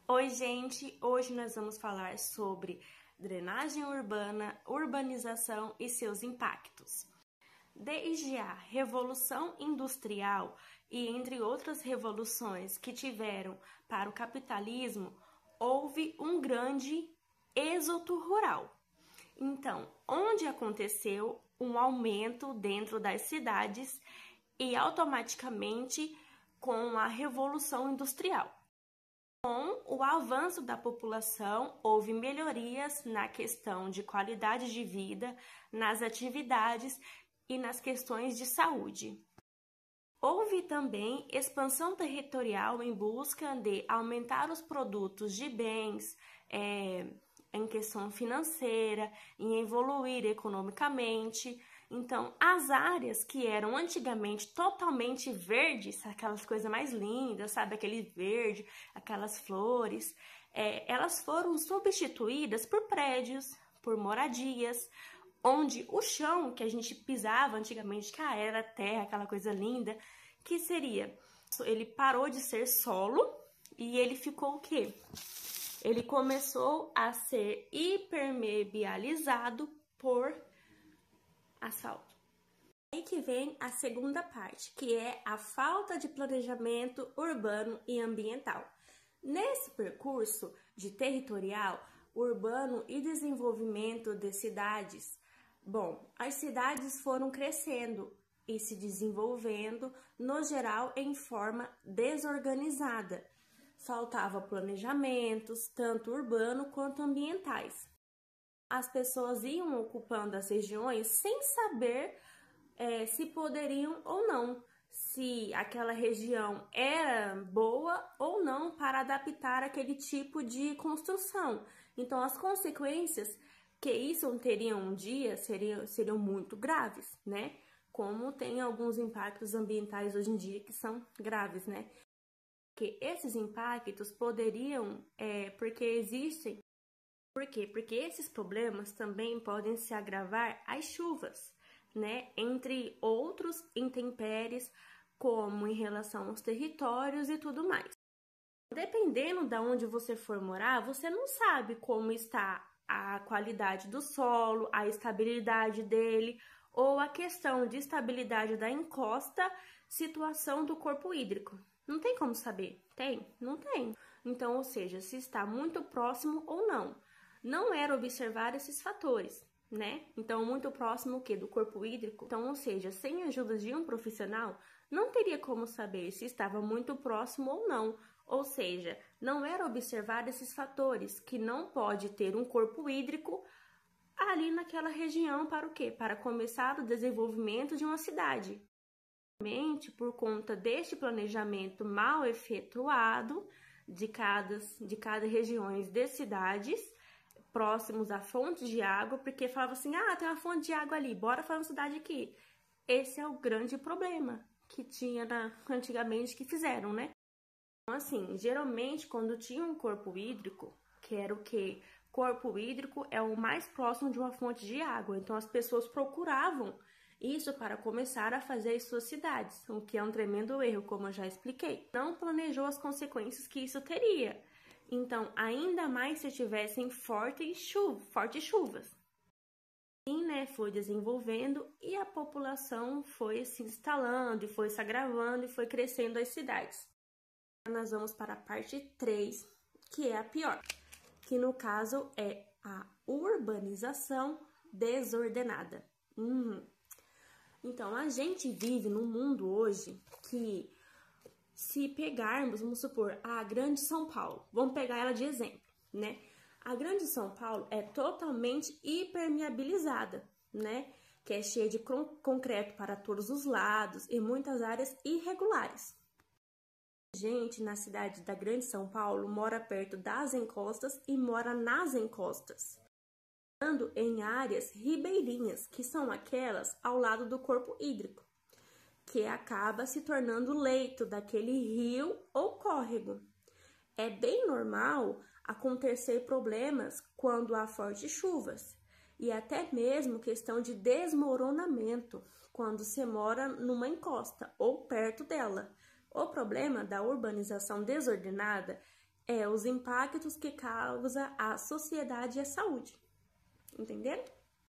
Oi, gente! Hoje nós vamos falar sobre drenagem urbana, urbanização e seus impactos. Desde a Revolução Industrial e entre outras revoluções que tiveram para o capitalismo, houve um grande êxodo rural. Então, onde aconteceu um aumento dentro das cidades e automaticamente com a Revolução Industrial. Com o avanço da população, houve melhorias na questão de qualidade de vida, nas atividades e nas questões de saúde. Houve também expansão territorial em busca de aumentar os produtos de bens, em questão financeira, em evoluir economicamente. Então, as áreas que eram antigamente totalmente verdes, aquelas coisas mais lindas, sabe? Aquele verde, aquelas flores, elas foram substituídas por prédios, por moradias, onde o chão que a gente pisava antigamente, que era terra, aquela coisa linda, que seria, ele parou de ser solo e ele ficou o quê? Ele começou a ser hipermeabilizado por asfalto. Aí que vem a segunda parte, que é a falta de planejamento urbano e ambiental. Nesse percurso de territorial, urbano e desenvolvimento de cidades, as cidades foram crescendo e se desenvolvendo, no geral, em forma desorganizada. Faltava planejamentos, tanto urbano quanto ambientais. As pessoas iam ocupando as regiões sem saber se poderiam ou não, se aquela região era boa ou não para adaptar aquele tipo de construção. Então, as consequências que isso teria um dia seriam muito graves, né? Como tem alguns impactos ambientais hoje em dia que são graves, né? Que esses impactos poderiam, porque existem. Por quê? Porque esses problemas também podem se agravar às chuvas, né? Entre outros intempéries, como em relação aos territórios e tudo mais. Dependendo de onde você for morar, você não sabe como está a qualidade do solo, a estabilidade dele, ou a questão de estabilidade da encosta, situação do corpo hídrico. Não tem como saber. Tem? Não tem. Então, ou seja, se está muito próximo ou não. Não era observar esses fatores, né? Então, muito próximo o quê? Do corpo hídrico. Então, ou seja, sem a ajuda de um profissional, não teria como saber se estava muito próximo ou não. Ou seja, não era observar esses fatores, que não pode ter um corpo hídrico ali naquela região para o quê? Para começar o desenvolvimento de uma cidade. Por conta deste planejamento mal efetuado de cada regiões de cidades, próximos a fontes de água, porque falava assim, tem uma fonte de água ali, bora fazer uma cidade aqui. Esse é o grande problema que tinha antigamente, que fizeram, né? Então, assim, geralmente, quando tinha um corpo hídrico, que era o quê? Corpo hídrico é o mais próximo de uma fonte de água, então as pessoas procuravam isso para começar a fazer as suas cidades, o que é um tremendo erro, como eu já expliquei. Não planejou as consequências que isso teria. Então, ainda mais se tivessem fortes chuvas. Assim, né, foi desenvolvendo e a população foi se instalando, e foi se agravando e foi crescendo as cidades. Nós vamos para a parte 3, que é a pior, que no caso é a urbanização desordenada. Então, a gente vive num mundo hoje que, se pegarmos, vamos supor, a Grande São Paulo, vamos pegar ela de exemplo, né? A Grande São Paulo é totalmente hipermeabilizada, né? Que é cheia de concreto para todos os lados e muitas áreas irregulares. Gente na cidade da Grande São Paulo mora perto das encostas e mora nas encostas, em áreas ribeirinhas, que são aquelas ao lado do corpo hídrico, que acaba se tornando leito daquele rio ou córrego. É bem normal acontecer problemas quando há fortes chuvas e até mesmo questão de desmoronamento quando se mora numa encosta ou perto dela. O problema da urbanização desordenada os impactos que causa a sociedade e a saúde. Entenderam?